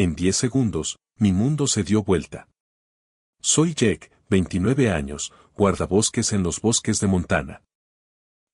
En 10 segundos, mi mundo se dio vuelta. Soy Jack, 29 años, guardabosques en los bosques de Montana.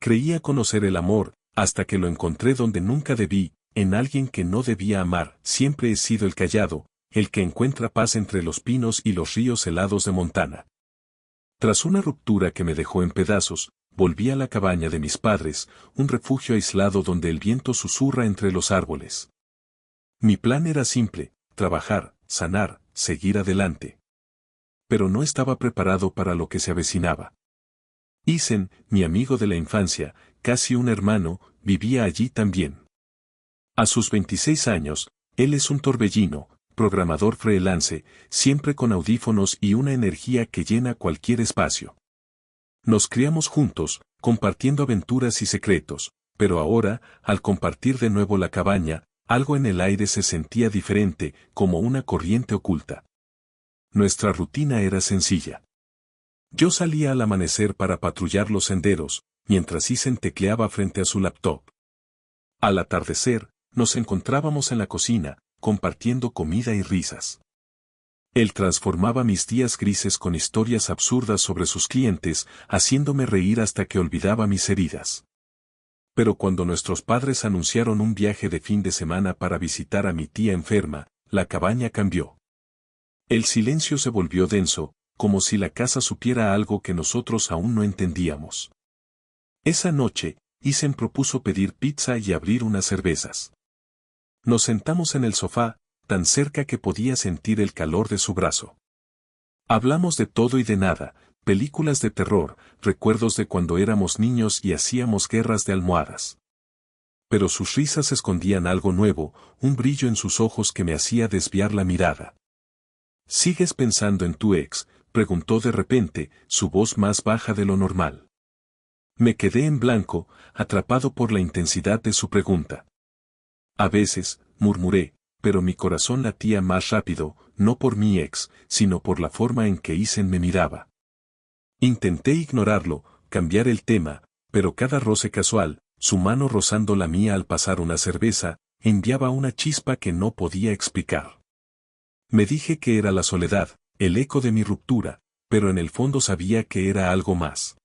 Creía conocer el amor, hasta que lo encontré donde nunca debí, en alguien que no debía amar. Siempre he sido el callado, el que encuentra paz entre los pinos y los ríos helados de Montana. Tras una ruptura que me dejó en pedazos, volví a la cabaña de mis padres, un refugio aislado donde el viento susurra entre los árboles. Mi plan era simple: trabajar, sanar, seguir adelante. Pero no estaba preparado para lo que se avecinaba. Isen, mi amigo de la infancia, casi un hermano, vivía allí también. A sus 26 años, él es un torbellino, programador freelance, siempre con audífonos y una energía que llena cualquier espacio. Nos criamos juntos, compartiendo aventuras y secretos, pero ahora, al compartir de nuevo la cabaña, algo en el aire se sentía diferente, como una corriente oculta. Nuestra rutina era sencilla. Yo salía al amanecer para patrullar los senderos, mientras Isen tecleaba frente a su laptop. Al atardecer, nos encontrábamos en la cocina, compartiendo comida y risas. Él transformaba mis días grises con historias absurdas sobre sus clientes, haciéndome reír hasta que olvidaba mis heridas. Pero cuando nuestros padres anunciaron un viaje de fin de semana para visitar a mi tía enferma, la cabaña cambió. El silencio se volvió denso, como si la casa supiera algo que nosotros aún no entendíamos. Esa noche, Isen propuso pedir pizza y abrir unas cervezas. Nos sentamos en el sofá, tan cerca que podía sentir el calor de su brazo. Hablamos de todo y de nada, películas de terror, recuerdos de cuando éramos niños y hacíamos guerras de almohadas. Pero sus risas escondían algo nuevo, un brillo en sus ojos que me hacía desviar la mirada. ¿Sigues pensando en tu ex?, preguntó de repente, su voz más baja de lo normal. Me quedé en blanco, atrapado por la intensidad de su pregunta. A veces, murmuré, pero mi corazón latía más rápido, no por mi ex, sino por la forma en que Isen me miraba. Intenté ignorarlo, cambiar el tema, pero cada roce casual, su mano rozando la mía al pasar una cerveza, enviaba una chispa que no podía explicar. Me dije que era la soledad, el eco de mi ruptura, pero en el fondo sabía que era algo más.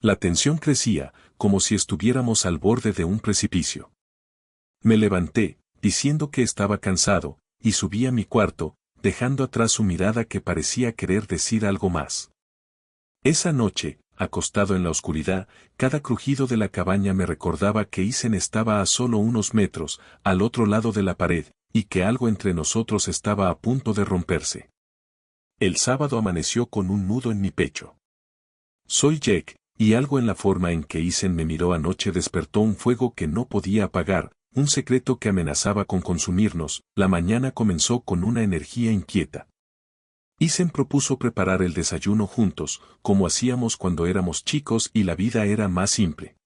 La tensión crecía, como si estuviéramos al borde de un precipicio. Me levanté, diciendo que estaba cansado, y subí a mi cuarto, dejando atrás su mirada que parecía querer decir algo más. Esa noche, acostado en la oscuridad, cada crujido de la cabaña me recordaba que Isen estaba a solo unos metros, al otro lado de la pared, y que algo entre nosotros estaba a punto de romperse. El sábado amaneció con un nudo en mi pecho. Soy Jack, y algo en la forma en que Isen me miró anoche despertó un fuego que no podía apagar, un secreto que amenazaba con consumirnos. La mañana comenzó con una energía inquieta. Isen propuso preparar el desayuno juntos, como hacíamos cuando éramos chicos y la vida era más simple.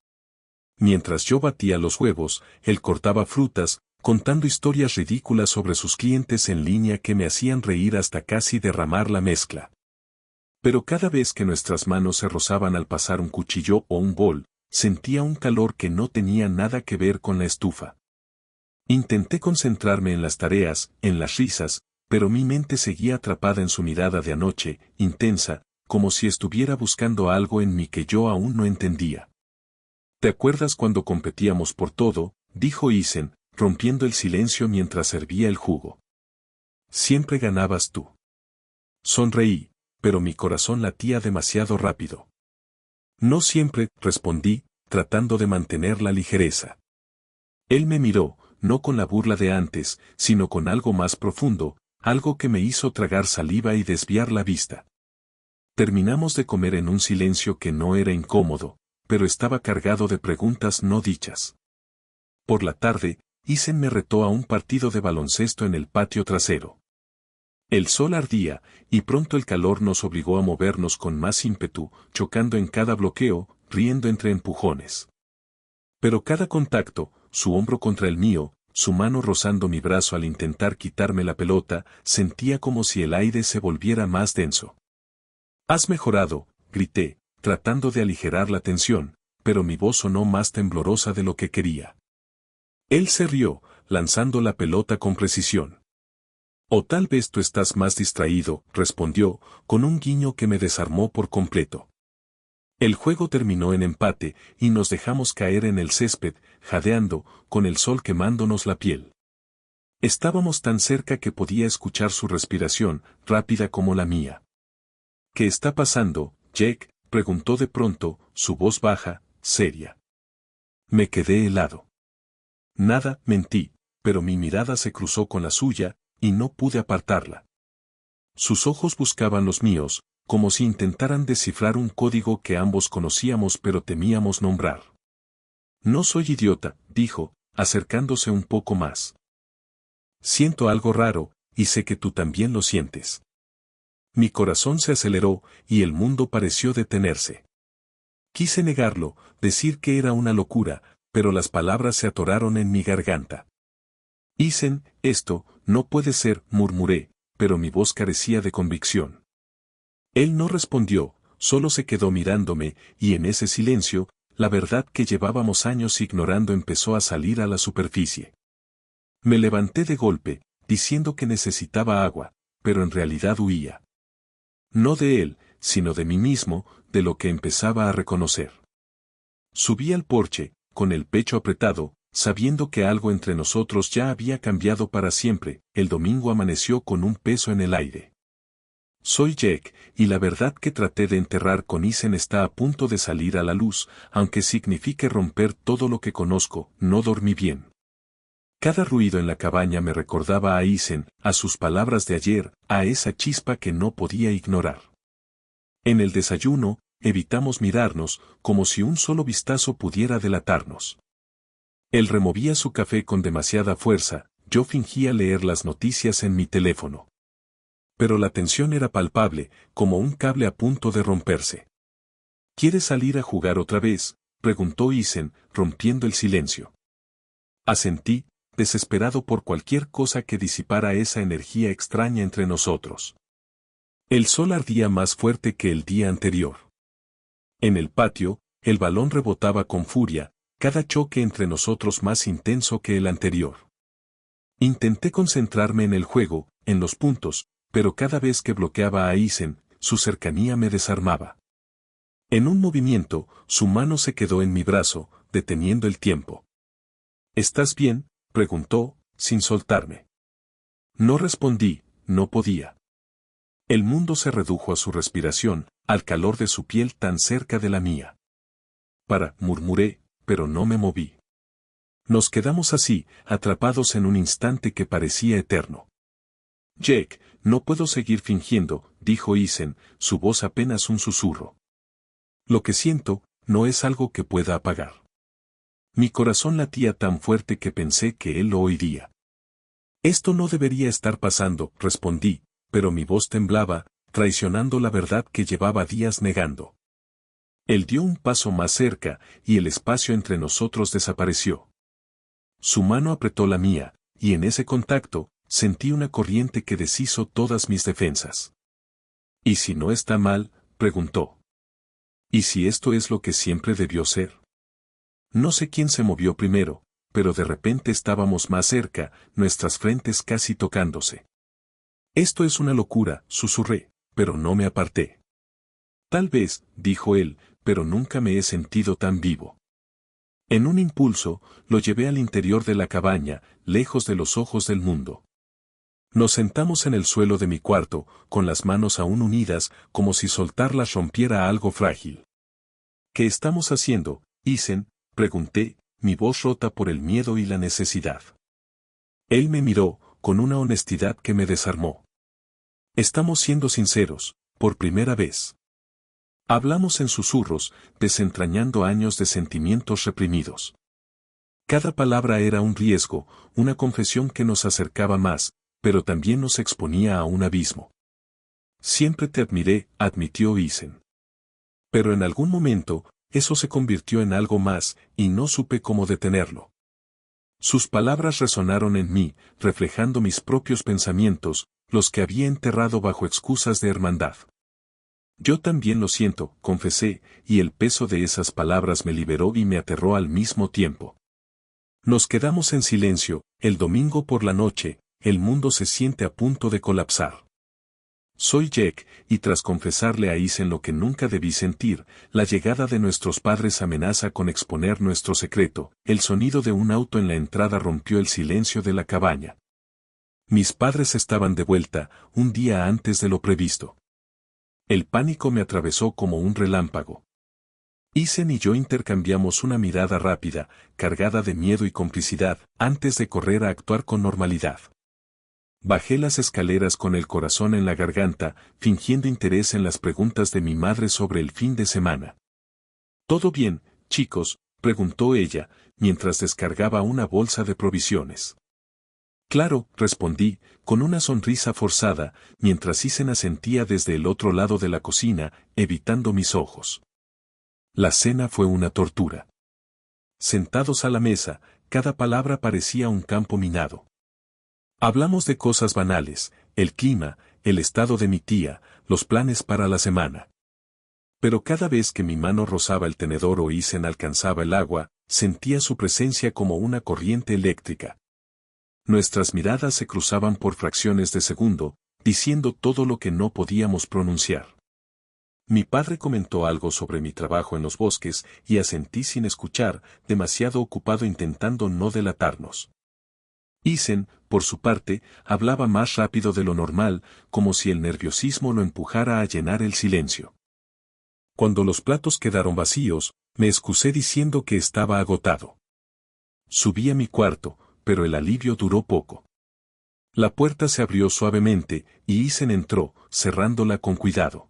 Mientras yo batía los huevos, él cortaba frutas, contando historias ridículas sobre sus clientes en línea que me hacían reír hasta casi derramar la mezcla. Pero cada vez que nuestras manos se rozaban al pasar un cuchillo o un bol, sentía un calor que no tenía nada que ver con la estufa. Intenté concentrarme en las tareas, en las risas, pero mi mente seguía atrapada en su mirada de anoche, intensa, como si estuviera buscando algo en mí que yo aún no entendía. ¿Te acuerdas cuando competíamos por todo?, dijo Isen, rompiendo el silencio mientras servía el jugo. Siempre ganabas tú. Sonreí, pero mi corazón latía demasiado rápido. No siempre, respondí, tratando de mantener la ligereza. Él me miró, no con la burla de antes, sino con algo más profundo, algo que me hizo tragar saliva y desviar la vista. Terminamos de comer en un silencio que no era incómodo, pero estaba cargado de preguntas no dichas. Por la tarde, Isen me retó a un partido de baloncesto en el patio trasero. El sol ardía, y pronto el calor nos obligó a movernos con más ímpetu, chocando en cada bloqueo, riendo entre empujones. Pero cada contacto, su hombro contra el mío, su mano rozando mi brazo al intentar quitarme la pelota, sentía como si el aire se volviera más denso. «Has mejorado», grité, tratando de aligerar la tensión, pero mi voz sonó más temblorosa de lo que quería. Él se rió, lanzando la pelota con precisión. O tal vez tú estás más distraído, respondió, con un guiño que me desarmó por completo. El juego terminó en empate, y nos dejamos caer en el césped, jadeando, con el sol quemándonos la piel. Estábamos tan cerca que podía escuchar su respiración, rápida como la mía. ¿Qué está pasando, Jake?, preguntó de pronto, su voz baja, seria. Me quedé helado. Nada, mentí, pero mi mirada se cruzó con la suya, y no pude apartarla. Sus ojos buscaban los míos, como si intentaran descifrar un código que ambos conocíamos pero temíamos nombrar. No soy idiota, dijo, acercándose un poco más. Siento algo raro, y sé que tú también lo sientes. Mi corazón se aceleró, y el mundo pareció detenerse. Quise negarlo, decir que era una locura, pero las palabras se atoraron en mi garganta. Isen, esto, no puede ser, murmuré, pero mi voz carecía de convicción. Él no respondió, solo se quedó mirándome, y en ese silencio, la verdad que llevábamos años ignorando empezó a salir a la superficie. Me levanté de golpe, diciendo que necesitaba agua, pero en realidad huía. No de él, sino de mí mismo, de lo que empezaba a reconocer. Subí al porche, con el pecho apretado, sabiendo que algo entre nosotros ya había cambiado para siempre. El domingo amaneció con un peso en el aire. Soy Jake, y la verdad que traté de enterrar con Isen está a punto de salir a la luz, aunque signifique romper todo lo que conozco. No dormí bien. Cada ruido en la cabaña me recordaba a Isen, a sus palabras de ayer, a esa chispa que no podía ignorar. En el desayuno, evitamos mirarnos, como si un solo vistazo pudiera delatarnos. Él removía su café con demasiada fuerza, yo fingía leer las noticias en mi teléfono. Pero la tensión era palpable, como un cable a punto de romperse. ¿Quieres salir a jugar otra vez?, preguntó Isen, rompiendo el silencio. Asentí, desesperado por cualquier cosa que disipara esa energía extraña entre nosotros. El sol ardía más fuerte que el día anterior. En el patio, el balón rebotaba con furia, cada choque entre nosotros más intenso que el anterior. Intenté concentrarme en el juego, en los puntos, pero cada vez que bloqueaba a Isen, su cercanía me desarmaba. En un movimiento, su mano se quedó en mi brazo, deteniendo el tiempo. ¿Estás bien?, preguntó, sin soltarme. No respondí, no podía. El mundo se redujo a su respiración, al calor de su piel tan cerca de la mía. Murmuré, pero no me moví. Nos quedamos así, atrapados en un instante que parecía eterno. Jake, no puedo seguir fingiendo, dijo Isen, su voz apenas un susurro. Lo que siento, no es algo que pueda apagar. Mi corazón latía tan fuerte que pensé que él lo oiría. Esto no debería estar pasando, respondí, pero mi voz temblaba, traicionando la verdad que llevaba días negando. Él dio un paso más cerca, y el espacio entre nosotros desapareció. Su mano apretó la mía, y en ese contacto, sentí una corriente que deshizo todas mis defensas. ¿Y si no está mal?, preguntó. ¿Y si esto es lo que siempre debió ser? No sé quién se movió primero, pero de repente estábamos más cerca, nuestras frentes casi tocándose. Esto es una locura, susurré, pero no me aparté. Tal vez, dijo él, pero nunca me he sentido tan vivo. En un impulso, lo llevé al interior de la cabaña, lejos de los ojos del mundo. Nos sentamos en el suelo de mi cuarto, con las manos aún unidas, como si soltarlas rompiera algo frágil. ¿Qué estamos haciendo, Isen?, pregunté, mi voz rota por el miedo y la necesidad. Él me miró, con una honestidad que me desarmó. Estamos siendo sinceros, por primera vez. Hablamos en susurros, desentrañando años de sentimientos reprimidos. Cada palabra era un riesgo, una confesión que nos acercaba más, pero también nos exponía a un abismo. Siempre te admiré, admitió Isen. Pero en algún momento, eso se convirtió en algo más, y no supe cómo detenerlo. Sus palabras resonaron en mí, reflejando mis propios pensamientos, los que había enterrado bajo excusas de hermandad. Yo también lo siento, confesé, y el peso de esas palabras me liberó y me aterró al mismo tiempo. Nos quedamos en silencio, el domingo por la noche, el mundo se siente a punto de colapsar. Soy Jack, y tras confesarle a Isen lo que nunca debí sentir, la llegada de nuestros padres amenaza con exponer nuestro secreto. El sonido de un auto en la entrada rompió el silencio de la cabaña. Mis padres estaban de vuelta, un día antes de lo previsto. El pánico me atravesó como un relámpago. Isen y yo intercambiamos una mirada rápida, cargada de miedo y complicidad, antes de correr a actuar con normalidad. Bajé las escaleras con el corazón en la garganta, fingiendo interés en las preguntas de mi madre sobre el fin de semana. ¿Todo bien, chicos?, preguntó ella, mientras descargaba una bolsa de provisiones. Claro, respondí, con una sonrisa forzada, mientras Isen asentía desde el otro lado de la cocina, evitando mis ojos. La cena fue una tortura. Sentados a la mesa, cada palabra parecía un campo minado. Hablamos de cosas banales, el clima, el estado de mi tía, los planes para la semana. Pero cada vez que mi mano rozaba el tenedor o Isen alcanzaba el agua, sentía su presencia como una corriente eléctrica. Nuestras miradas se cruzaban por fracciones de segundo, diciendo todo lo que no podíamos pronunciar. Mi padre comentó algo sobre mi trabajo en los bosques y asentí sin escuchar, demasiado ocupado intentando no delatarnos. Isen, por su parte, hablaba más rápido de lo normal, como si el nerviosismo lo empujara a llenar el silencio. Cuando los platos quedaron vacíos, me excusé diciendo que estaba agotado. Subí a mi cuarto, pero el alivio duró poco. La puerta se abrió suavemente, y Isen entró, cerrándola con cuidado.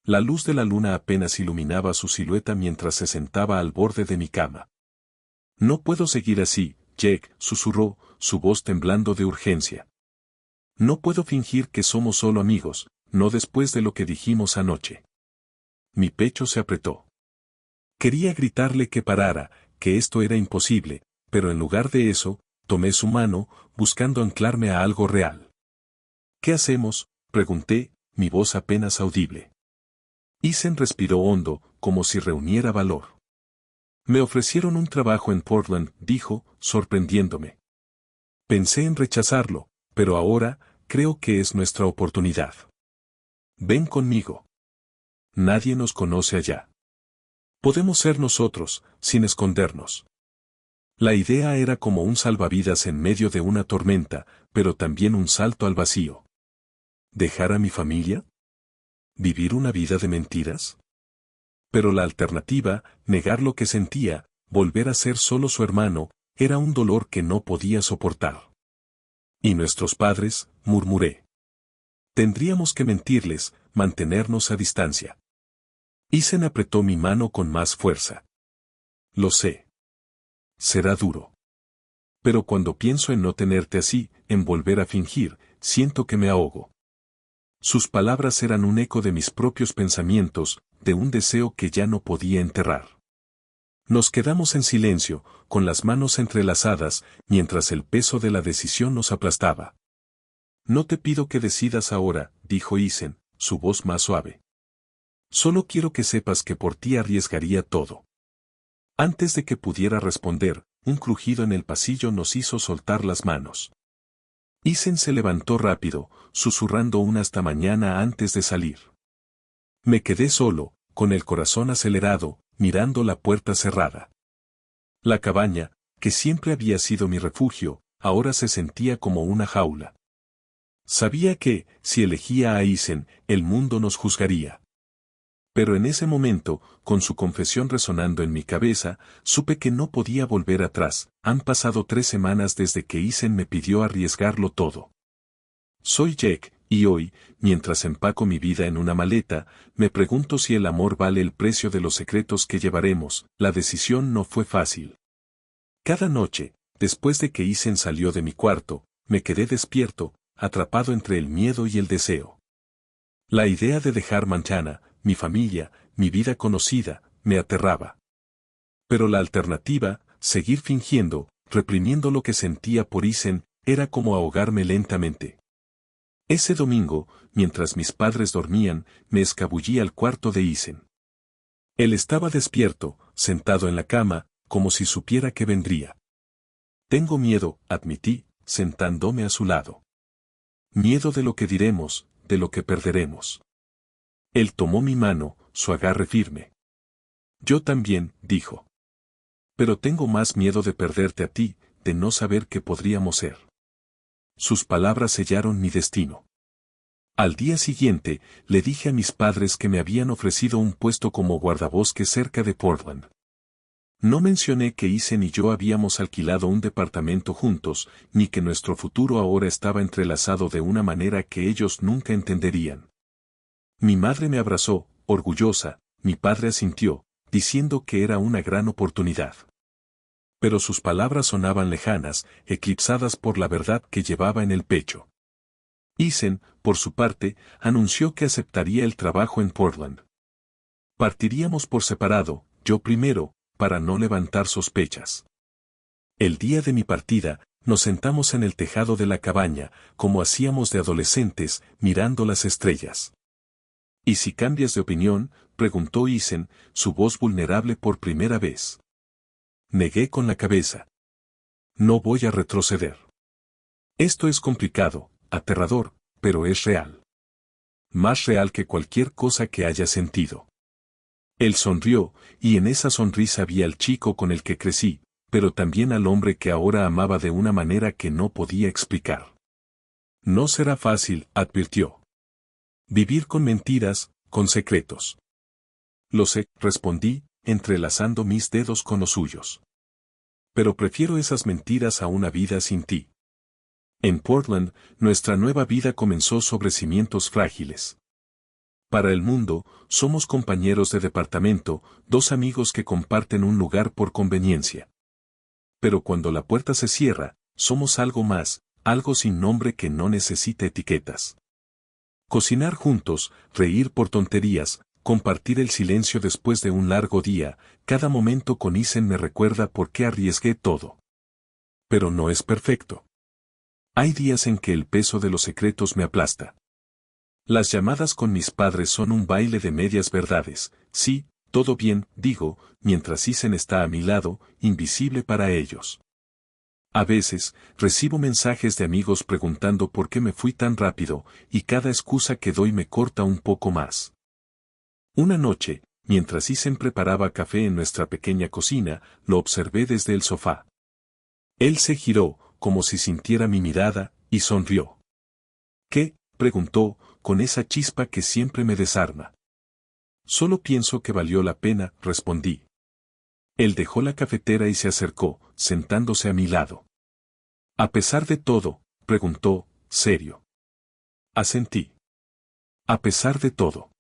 La luz de la luna apenas iluminaba su silueta mientras se sentaba al borde de mi cama. No puedo seguir así, Jack, susurró, su voz temblando de urgencia. No puedo fingir que somos solo amigos, no después de lo que dijimos anoche. Mi pecho se apretó. Quería gritarle que parara, que esto era imposible, pero en lugar de eso, tomé su mano, buscando anclarme a algo real. ¿Qué hacemos?, pregunté, mi voz apenas audible. Isen respiró hondo, como si reuniera valor. Me ofrecieron un trabajo en Portland, dijo, sorprendiéndome. Pensé en rechazarlo, pero ahora, creo que es nuestra oportunidad. Ven conmigo. Nadie nos conoce allá. Podemos ser nosotros, sin escondernos. La idea era como un salvavidas en medio de una tormenta, pero también un salto al vacío. ¿Dejar a mi familia? ¿Vivir una vida de mentiras? Pero la alternativa, negar lo que sentía, volver a ser solo su hermano, era un dolor que no podía soportar. ¿Y nuestros padres?, murmuré. Tendríamos que mentirles, mantenernos a distancia. Isen apretó mi mano con más fuerza. Lo sé. Será duro. Pero cuando pienso en no tenerte así, en volver a fingir, siento que me ahogo. Sus palabras eran un eco de mis propios pensamientos, de un deseo que ya no podía enterrar. Nos quedamos en silencio, con las manos entrelazadas, mientras el peso de la decisión nos aplastaba. No te pido que decidas ahora, dijo Isen, su voz más suave. Solo quiero que sepas que por ti arriesgaría todo. Antes de que pudiera responder, un crujido en el pasillo nos hizo soltar las manos. Isen se levantó rápido, susurrando un hasta mañana antes de salir. Me quedé solo, con el corazón acelerado, mirando la puerta cerrada. La cabaña, que siempre había sido mi refugio, ahora se sentía como una jaula. Sabía que, si elegía a Isen, el mundo nos juzgaría. Pero en ese momento, con su confesión resonando en mi cabeza, supe que no podía volver atrás. Han pasado 3 semanas desde que Isen me pidió arriesgarlo todo. Soy Jack, y hoy, mientras empaco mi vida en una maleta, me pregunto si el amor vale el precio de los secretos que llevaremos. La decisión no fue fácil. Cada noche, después de que Isen salió de mi cuarto, me quedé despierto, atrapado entre el miedo y el deseo. La idea de dejar Montana, mi familia, mi vida conocida, me aterraba. Pero la alternativa, seguir fingiendo, reprimiendo lo que sentía por Isen, era como ahogarme lentamente. Ese domingo, mientras mis padres dormían, me escabullí al cuarto de Isen. Él estaba despierto, sentado en la cama, como si supiera que vendría. Tengo miedo, admití, sentándome a su lado. Miedo de lo que diremos, de lo que perderemos. Él tomó mi mano, su agarre firme. Yo también, dijo. Pero tengo más miedo de perderte a ti, de no saber qué podríamos ser. Sus palabras sellaron mi destino. Al día siguiente, le dije a mis padres que me habían ofrecido un puesto como guardabosques cerca de Portland. No mencioné que Isen y yo habíamos alquilado un departamento juntos, ni que nuestro futuro ahora estaba entrelazado de una manera que ellos nunca entenderían. Mi madre me abrazó, orgullosa, mi padre asintió, diciendo que era una gran oportunidad. Pero sus palabras sonaban lejanas, eclipsadas por la verdad que llevaba en el pecho. Isen, por su parte, anunció que aceptaría el trabajo en Portland. Partiríamos por separado, yo primero, para no levantar sospechas. El día de mi partida, nos sentamos en el tejado de la cabaña, como hacíamos de adolescentes, mirando las estrellas. ¿Y si cambias de opinión?, preguntó Isen, su voz vulnerable por primera vez. Negué con la cabeza. No voy a retroceder. Esto es complicado, aterrador, pero es real. Más real que cualquier cosa que haya sentido. Él sonrió, y en esa sonrisa vi al chico con el que crecí, pero también al hombre que ahora amaba de una manera que no podía explicar. No será fácil, advirtió. Vivir con mentiras, con secretos. Lo sé, respondí, entrelazando mis dedos con los suyos. Pero prefiero esas mentiras a una vida sin ti. En Portland, nuestra nueva vida comenzó sobre cimientos frágiles. Para el mundo, somos compañeros de departamento, dos amigos que comparten un lugar por conveniencia. Pero cuando la puerta se cierra, somos algo más, algo sin nombre que no necesita etiquetas. Cocinar juntos, reír por tonterías, compartir el silencio después de un largo día, cada momento con Isen me recuerda por qué arriesgué todo. Pero no es perfecto. Hay días en que el peso de los secretos me aplasta. Las llamadas con mis padres son un baile de medias verdades. Sí, todo bien, digo, mientras Isen está a mi lado, invisible para ellos. A veces, recibo mensajes de amigos preguntando por qué me fui tan rápido, y cada excusa que doy me corta un poco más. Una noche, mientras Isen preparaba café en nuestra pequeña cocina, lo observé desde el sofá. Él se giró, como si sintiera mi mirada, y sonrió. ¿Qué?, preguntó, con esa chispa que siempre me desarma. Solo pienso que valió la pena, respondí. Él dejó la cafetera y se acercó, sentándose a mi lado. A pesar de todo, preguntó, serio. Asentí. A pesar de todo.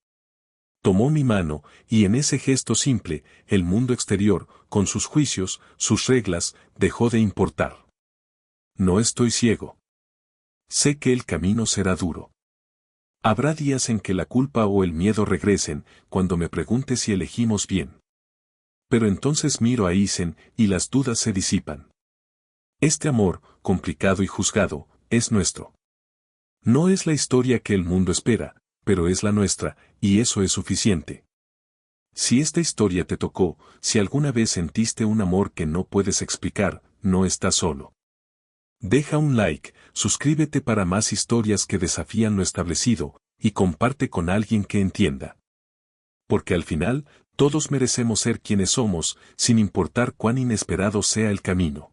Tomó mi mano, y en ese gesto simple, el mundo exterior, con sus juicios, sus reglas, dejó de importar. No estoy ciego. Sé que el camino será duro. Habrá días en que la culpa o el miedo regresen, cuando me pregunte si elegimos bien. Pero entonces miro a Isen, y las dudas se disipan. Este amor, complicado y juzgado, es nuestro. No es la historia que el mundo espera, pero es la nuestra, y eso es suficiente. Si esta historia te tocó, si alguna vez sentiste un amor que no puedes explicar, no estás solo. Deja un like, suscríbete para más historias que desafían lo establecido, y comparte con alguien que entienda. Porque al final, todos merecemos ser quienes somos, sin importar cuán inesperado sea el camino.